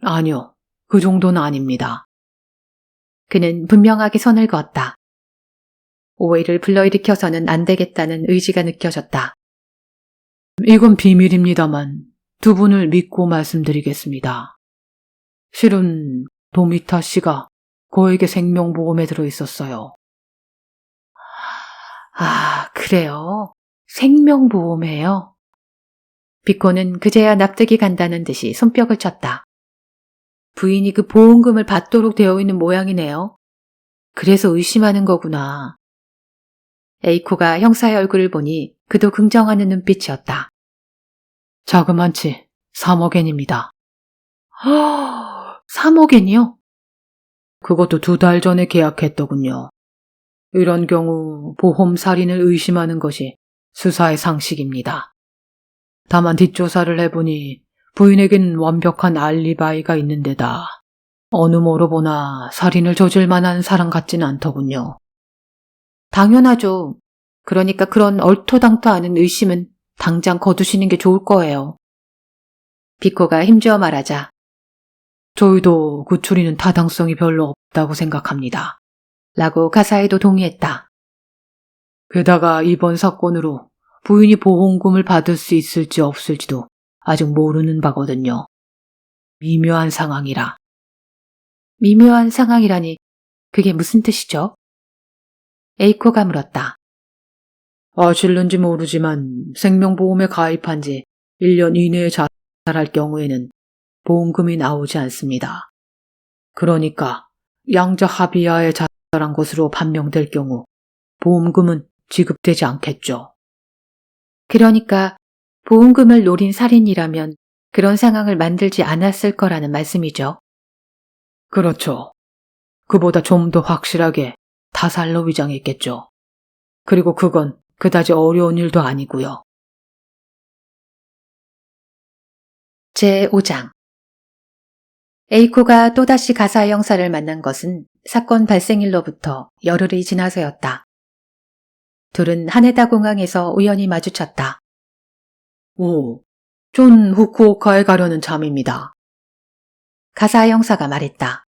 아니요, 그 정도는 아닙니다. 그는 분명하게 선을 그었다. 오해를 불러일으켜서는 안 되겠다는 의지가 느껴졌다. 이건 비밀입니다만 두 분을 믿고 말씀드리겠습니다. 실은 도미타 씨가 고에게 생명보험에 들어있었어요. 아, 그래요? 생명보험이에요? 비코는 그제야 납득이 간다는 듯이 손뼉을 쳤다. 부인이 그 보험금을 받도록 되어 있는 모양이네요. 그래서 의심하는 거구나. 에이코가 형사의 얼굴을 보니 그도 긍정하는 눈빛이었다. 자그만치 3억엔입니다. 3억엔이요? 그것도 2달 전에 계약했더군요. 이런 경우 보험 살인을 의심하는 것이 수사의 상식입니다. 다만 뒷조사를 해보니 부인에겐 완벽한 알리바이가 있는 데다 어느 뭐로 보나 살인을 저질 만한 사람 같지는 않더군요. 당연하죠. 그러니까 그런 얼토당토하는 의심은 당장 거두시는 게 좋을 거예요. 비코가 힘주어 말하자. 저희도 그 추리는 타당성이 별로 없다고 생각합니다. 라고 가사이도 동의했다. 게다가 이번 사건으로 부인이 보험금을 받을 수 있을지 없을지도 아직 모르는 바거든요. 미묘한 상황이라. 미묘한 상황이라니 그게 무슨 뜻이죠? 에이코가 물었다. 아실는지 모르지만 생명보험에 가입한 지 1년 이내에 자살할 경우에는 보험금이 나오지 않습니다. 그러니까 양자 합의하에 자살한 것으로 판명될 경우 보험금은 지급되지 않겠죠. 그러니까 보험금을 노린 살인이라면 그런 상황을 만들지 않았을 거라는 말씀이죠. 그렇죠. 그보다 좀 더 확실하게 타살로 위장했겠죠. 그리고 그건 그다지 어려운 일도 아니고요. 제5장 에이코가 또다시 가사의 형사를 만난 것은 사건 발생일로부터 열흘이 지나서였다. 둘은 하네다 공항에서 우연히 마주쳤다. 전 후쿠오카에 가려는 참입니다. 가사 형사가 말했다.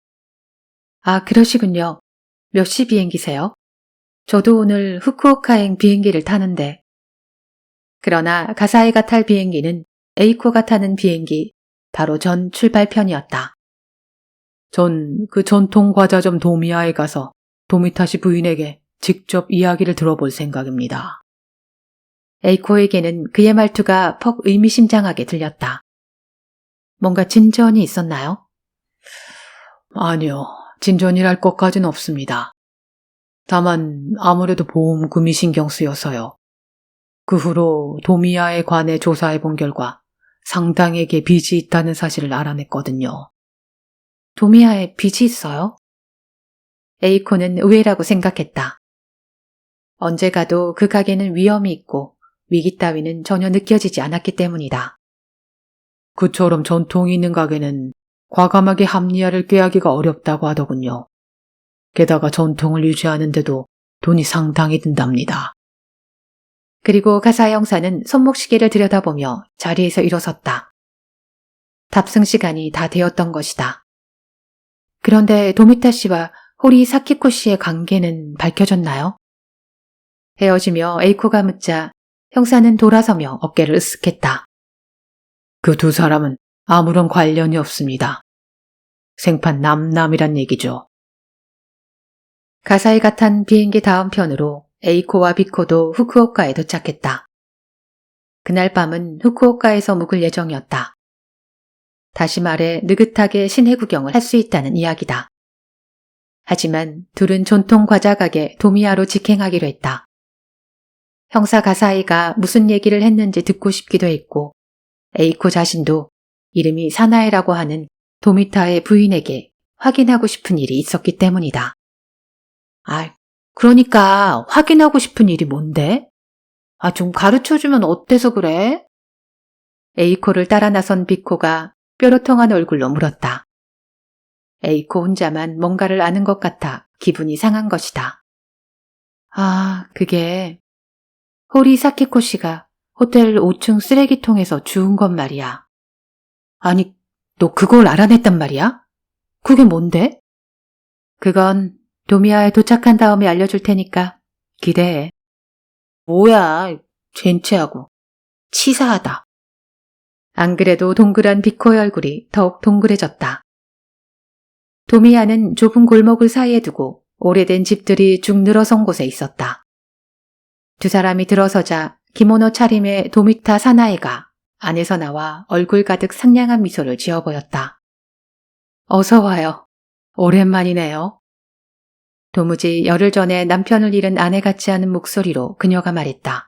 아, 그러시군요. 몇 시 비행기세요? 저도 오늘 후쿠오카행 비행기를 타는데. 그러나 가사이가 탈 비행기는 에이코가 타는 비행기 바로 전 출발편이었다. 전 그 전통 과자점 도미야에 가서 도미타시 부인에게 직접 이야기를 들어볼 생각입니다. 에이코에게는 그의 말투가 퍽 의미심장하게 들렸다. 뭔가 진전이 있었나요? 아니요, 진전이랄 것까지는 없습니다. 다만 아무래도 보험금이 신경 쓰여서요. 그 후로 도미야에 관해 조사해본 결과 상당에게 빚이 있다는 사실을 알아냈거든요. 도미야에 빚이 있어요? 에이코는 의외라고 생각했다. 언제 가도 그 가게는 위험이 있고 위기 따위는 전혀 느껴지지 않았기 때문이다. 그처럼 전통이 있는 가게는 과감하게 합리화를 꾀하기가 어렵다고 하더군요. 게다가 전통을 유지하는데도 돈이 상당히 든답니다. 그리고 가사 형사는 손목시계를 들여다보며 자리에서 일어섰다. 탑승 시간이 다 되었던 것이다. 그런데 도미타 씨와 호리 사키코 씨의 관계는 밝혀졌나요? 헤어지며 에이코가 묻자 형사는 돌아서며 어깨를 으쓱했다. 그 두 사람은 아무런 관련이 없습니다. 생판 남남이란 얘기죠. 가사이가 탄 비행기 다음 편으로 에이코와 비코도 후쿠오카에 도착했다. 그날 밤은 후쿠오카에서 묵을 예정이었다. 다시 말해 느긋하게 시내 구경을 할 수 있다는 이야기다. 하지만 둘은 전통 과자 가게 도미야로 직행하기로 했다. 형사 가사이가 무슨 얘기를 했는지 듣고 싶기도 했고 에이코 자신도 이름이 사나이라고 하는 도미타의 부인에게 확인하고 싶은 일이 있었기 때문이다. 그러니까 확인하고 싶은 일이 뭔데? 좀 가르쳐주면 어때서 그래? 에이코를 따라 나선 비코가 뾰로통한 얼굴로 물었다. 에이코 혼자만 뭔가를 아는 것 같아 기분이 상한 것이다. 그게 호리 사키코 씨가 호텔 5층 쓰레기통에서 주운 건 말이야. 아니, 너 그걸 알아냈단 말이야? 그게 뭔데? 그건 도미야에 도착한 다음에 알려줄 테니까 기대해. 뭐야, 젠체하고. 치사하다. 안 그래도 동그란 비코의 얼굴이 더욱 동그래졌다. 도미야는 좁은 골목을 사이에 두고 오래된 집들이 쭉 늘어선 곳에 있었다. 두 사람이 들어서자 기모노 차림의 도미타 사나이가 안에서 나와 얼굴 가득 상냥한 미소를 지어 보였다. 어서 와요. 오랜만이네요. 도무지 열흘 전에 남편을 잃은 아내 같지 않은 목소리로 그녀가 말했다.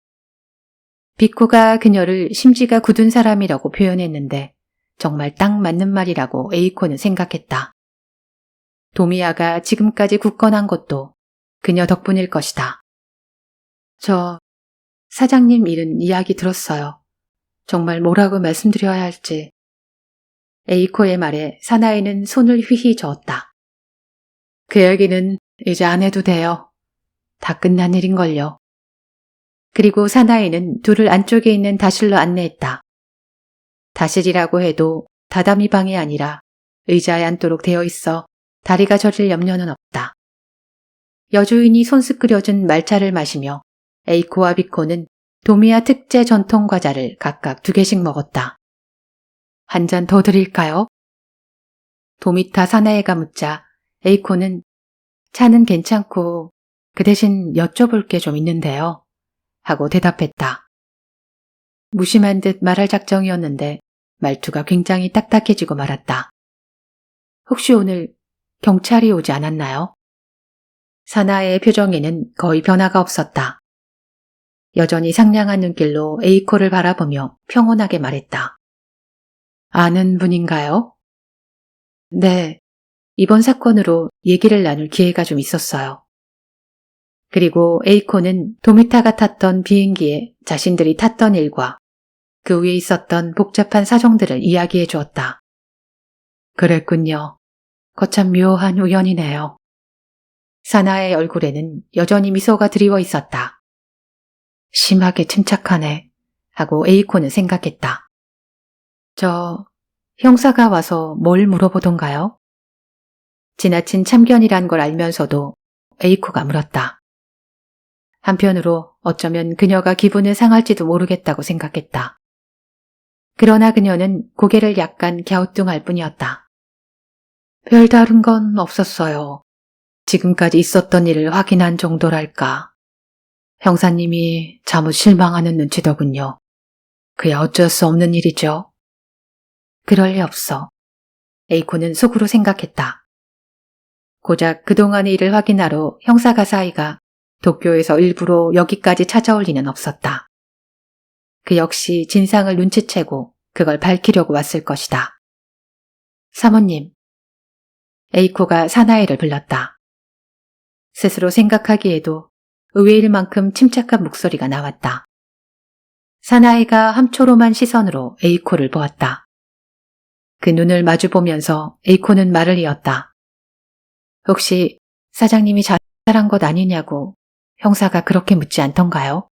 비코가 그녀를 심지가 굳은 사람이라고 표현했는데 정말 딱 맞는 말이라고 에이코는 생각했다. 도미야가 지금까지 굳건한 것도 그녀 덕분일 것이다. 저 사장님 일은 이야기 들었어요. 정말 뭐라고 말씀드려야 할지. 에이코의 말에 사나이는 손을 휘휘 저었다. 그 얘기는 이제 안 해도 돼요. 다 끝난 일인걸요. 그리고 사나이는 둘을 안쪽에 있는 다실로 안내했다. 다실이라고 해도 다다미 방이 아니라 의자에 앉도록 되어 있어 다리가 저릴 염려는 없다. 여주인이 손수 끓여준 말차를 마시며 에이코와 비코는 도미야 특제 전통 과자를 각각 2개씩 먹었다. 한 잔 더 드릴까요? 도미타 사나이가 묻자 에이코는 차는 괜찮고 그 대신 여쭤볼 게 좀 있는데요. 하고 대답했다. 무심한 듯 말할 작정이었는데 말투가 굉장히 딱딱해지고 말았다. 혹시 오늘 경찰이 오지 않았나요? 사나이의 표정에는 거의 변화가 없었다. 여전히 상냥한 눈길로 에이코를 바라보며 평온하게 말했다. 아는 분인가요? 네, 이번 사건으로 얘기를 나눌 기회가 좀 있었어요. 그리고 에이코는 도미타가 탔던 비행기에 자신들이 탔던 일과 그 위에 있었던 복잡한 사정들을 이야기해 주었다. 그랬군요. 거참 묘한 우연이네요. 사나의 얼굴에는 여전히 미소가 드리워 있었다. 심하게 침착하네 하고 에이코는 생각했다. 형사가 와서 뭘 물어보던가요? 지나친 참견이란 걸 알면서도 에이코가 물었다. 한편으로 어쩌면 그녀가 기분을 상할지도 모르겠다고 생각했다. 그러나 그녀는 고개를 약간 갸우뚱할 뿐이었다. 별다른 건 없었어요. 지금까지 있었던 일을 확인한 정도랄까. 형사님이 잠옷 실망하는 눈치더군요. 그야 어쩔 수 없는 일이죠. 그럴 리 없어. 에이코는 속으로 생각했다. 고작 그동안의 일을 확인하러 형사가사이가 도쿄에서 일부러 여기까지 찾아올 리는 없었다. 그 역시 진상을 눈치채고 그걸 밝히려고 왔을 것이다. 사모님, 에이코가 사나이를 불렀다. 스스로 생각하기에도 의외일 만큼 침착한 목소리가 나왔다. 사나이가 함초로만 시선으로 에이코를 보았다. 그 눈을 마주보면서 에이코는 말을 이었다. 혹시 사장님이 자살한 것 아니냐고 형사가 그렇게 묻지 않던가요?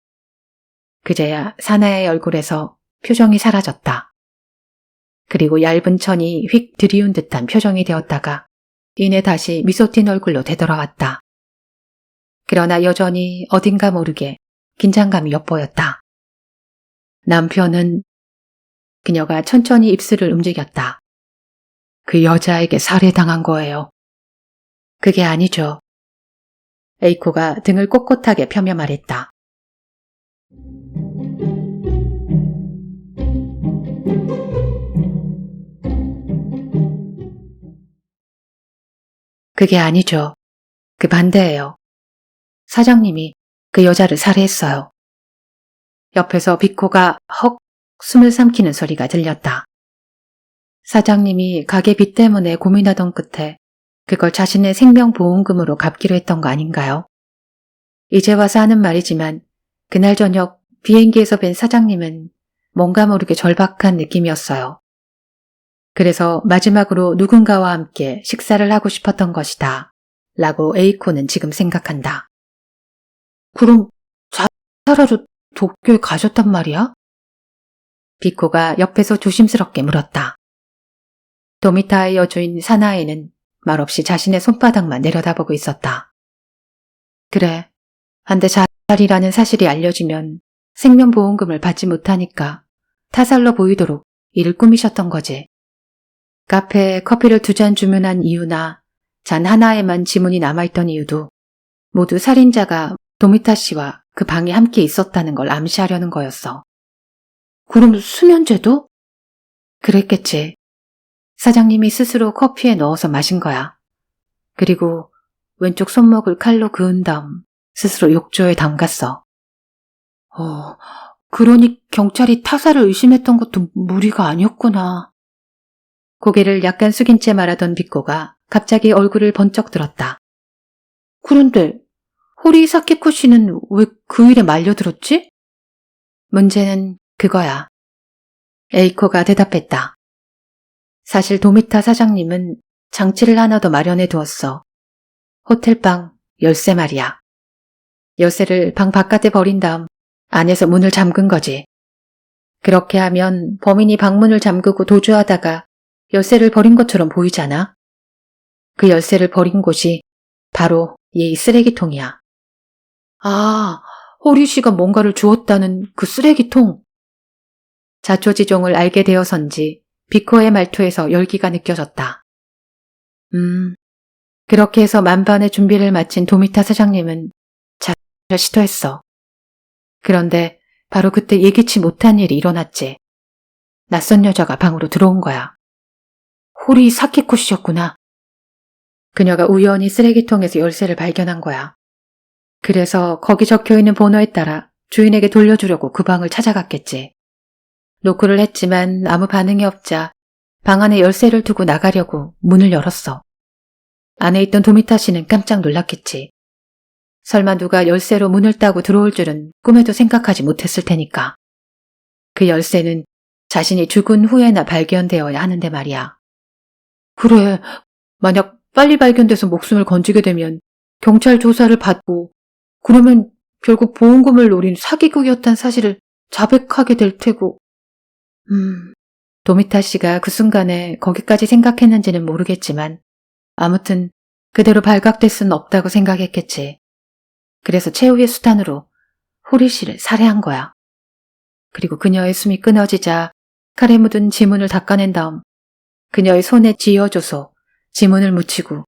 그제야 사나이의 얼굴에서 표정이 사라졌다. 그리고 얇은 천이 휙 들이운 듯한 표정이 되었다가 이내 다시 미소 띤 얼굴로 되돌아왔다. 그러나 여전히 어딘가 모르게 긴장감이 엿보였다. 남편은 그녀가 천천히 입술을 움직였다. 그 여자에게 살해당한 거예요. 그게 아니죠. 에이코가 등을 꼿꼿하게 펴며 말했다. 그게 아니죠. 그 반대예요. 사장님이 그 여자를 살해했어요. 옆에서 비코가 헉 숨을 삼키는 소리가 들렸다. 사장님이 가게비 때문에 고민하던 끝에 그걸 자신의 생명보험금으로 갚기로 했던 거 아닌가요? 이제 와서 하는 말이지만 그날 저녁 비행기에서 뵌 사장님은 뭔가 모르게 절박한 느낌이었어요. 그래서 마지막으로 누군가와 함께 식사를 하고 싶었던 것이다. 라고 에이코는 지금 생각한다. 그럼 자살하러 도쿄에 가셨단 말이야? 비코가 옆에서 조심스럽게 물었다. 도미타의 여주인 사나이는 말없이 자신의 손바닥만 내려다보고 있었다. 그래, 한데 자살이라는 사실이 알려지면 생명보험금을 받지 못하니까 타살로 보이도록 일을 꾸미셨던 거지. 카페에 커피를 2잔 주문한 이유나 잔 하나에만 지문이 남아있던 이유도 모두 살인자가 도미타 씨와 그 방에 함께 있었다는 걸 암시하려는 거였어. 그럼 수면제도? 그랬겠지. 사장님이 스스로 커피에 넣어서 마신 거야. 그리고 왼쪽 손목을 칼로 그은 다음 스스로 욕조에 담갔어. 그러니 경찰이 타살을 의심했던 것도 무리가 아니었구나. 고개를 약간 숙인 채 말하던 비코가 갑자기 얼굴을 번쩍 들었다. 그런데 호리 사키코 씨는 왜 그 일에 말려들었지? 문제는 그거야. 에이코가 대답했다. 사실 도미타 사장님은 장치를 하나 더 마련해 두었어. 호텔방 열쇠 말이야. 열쇠를 방 바깥에 버린 다음 안에서 문을 잠근 거지. 그렇게 하면 범인이 방문을 잠그고 도주하다가 열쇠를 버린 것처럼 보이잖아. 그 열쇠를 버린 곳이 바로 이 쓰레기통이야. 아, 호리 씨가 뭔가를 주었다는 그 쓰레기통. 자초지종을 알게 되어선지 비코의 말투에서 열기가 느껴졌다. 그렇게 해서 만반의 준비를 마친 도미타 사장님은 자살을 시도했어. 그런데 바로 그때 예기치 못한 일이 일어났지. 낯선 여자가 방으로 들어온 거야. 호리 사키코 씨였구나. 그녀가 우연히 쓰레기통에서 열쇠를 발견한 거야. 그래서 거기 적혀있는 번호에 따라 주인에게 돌려주려고 그 방을 찾아갔겠지. 노크를 했지만 아무 반응이 없자 방 안에 열쇠를 두고 나가려고 문을 열었어. 안에 있던 도미타 씨는 깜짝 놀랐겠지. 설마 누가 열쇠로 문을 따고 들어올 줄은 꿈에도 생각하지 못했을 테니까. 그 열쇠는 자신이 죽은 후에나 발견되어야 하는데 말이야. 그래, 만약 빨리 발견돼서 목숨을 건지게 되면 경찰 조사를 받고 그러면 결국 보험금을 노린 사기극이었다는 사실을 자백하게 될 테고. 도미타 씨가 그 순간에 거기까지 생각했는지는 모르겠지만 아무튼 그대로 발각될 수는 없다고 생각했겠지. 그래서 최후의 수단으로 호리 씨를 살해한 거야. 그리고 그녀의 숨이 끊어지자 칼에 묻은 지문을 닦아낸 다음 그녀의 손에 쥐어줘서 지문을 묻히고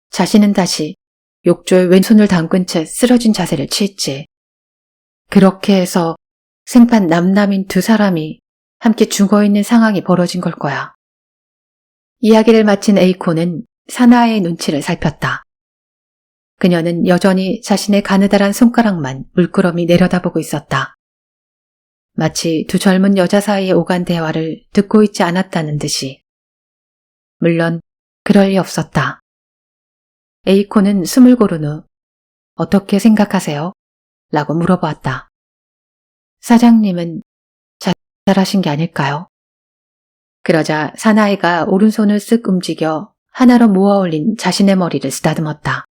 자신은 다시 욕조에 왼손을 담근 채 쓰러진 자세를 취했지. 그렇게 해서 생판 남남인 2사람이 함께 죽어있는 상황이 벌어진 걸 거야. 이야기를 마친 에이코는 사나이의 눈치를 살폈다. 그녀는 여전히 자신의 가느다란 손가락만 물끄러미 내려다보고 있었다. 마치 2 젊은 여자 사이에 오간 대화를 듣고 있지 않았다는 듯이. 물론 그럴 리 없었다. 에이코는 숨을 고른 후 어떻게 생각하세요? 라고 물어보았다. 사장님은 잘하신 게 아닐까요? 그러자 사나이가 오른손을 쓱 움직여 하나로 모아 올린 자신의 머리를 쓰다듬었다.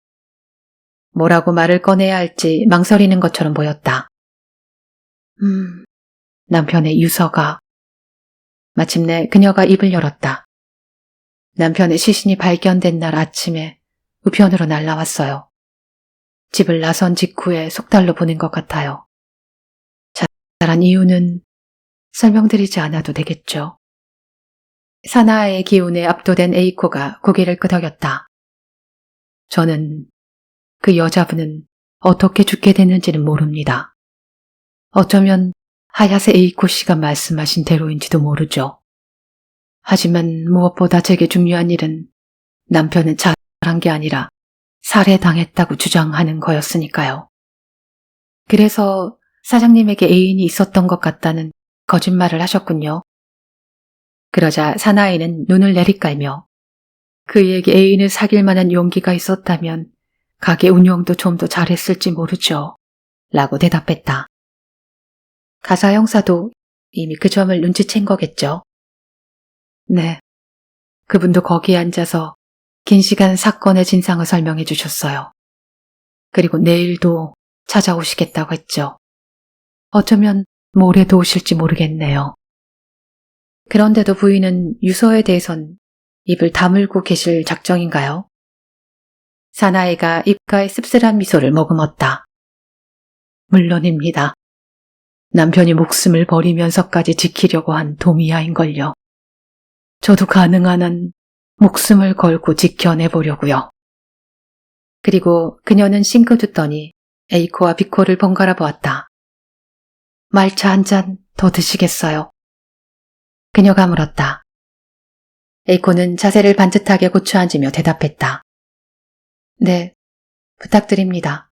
뭐라고 말을 꺼내야 할지 망설이는 것처럼 보였다. 남편의 유서가. 마침내 그녀가 입을 열었다. 남편의 시신이 발견된 날 아침에 우편으로 날라왔어요. 집을 나선 직후에 속달로 보낸 것 같아요. 자살한 이유는 설명드리지 않아도 되겠죠. 사나이의 기운에 압도된 에이코가 고개를 끄덕였다. 저는 그 여자분은 어떻게 죽게 됐는지는 모릅니다. 어쩌면 하야세 에이코 씨가 말씀하신 대로인지도 모르죠. 하지만 무엇보다 제게 중요한 일은 남편은 자살한 게 아니라 살해당했다고 주장하는 거였으니까요. 그래서 사장님에게 애인이 있었던 것 같다는 거짓말을 하셨군요. 그러자 사나이는 눈을 내리깔며 그에게 애인을 사귈 만한 용기가 있었다면 가게 운영도 좀 더 잘했을지 모르죠. 라고 대답했다. 가사 형사도 이미 그 점을 눈치챈 거겠죠. 네. 그분도 거기에 앉아서 긴 시간 사건의 진상을 설명해 주셨어요. 그리고 내일도 찾아오시겠다고 했죠. 어쩌면 모레도 오실지 모르겠네요. 그런데도 부인은 유서에 대해선 입을 다물고 계실 작정인가요? 사나이가 입가에 씁쓸한 미소를 머금었다. 물론입니다. 남편이 목숨을 버리면서까지 지키려고 한 도미아인걸요. 저도 가능한 한 목숨을 걸고 지켜내보려고요. 그리고 그녀는 싱크두더니 에이코와 비코를 번갈아 보았다. 말차 한 잔 더 드시겠어요? 그녀가 물었다. 에이코는 자세를 반듯하게 고추앉으며 대답했다. 네, 부탁드립니다.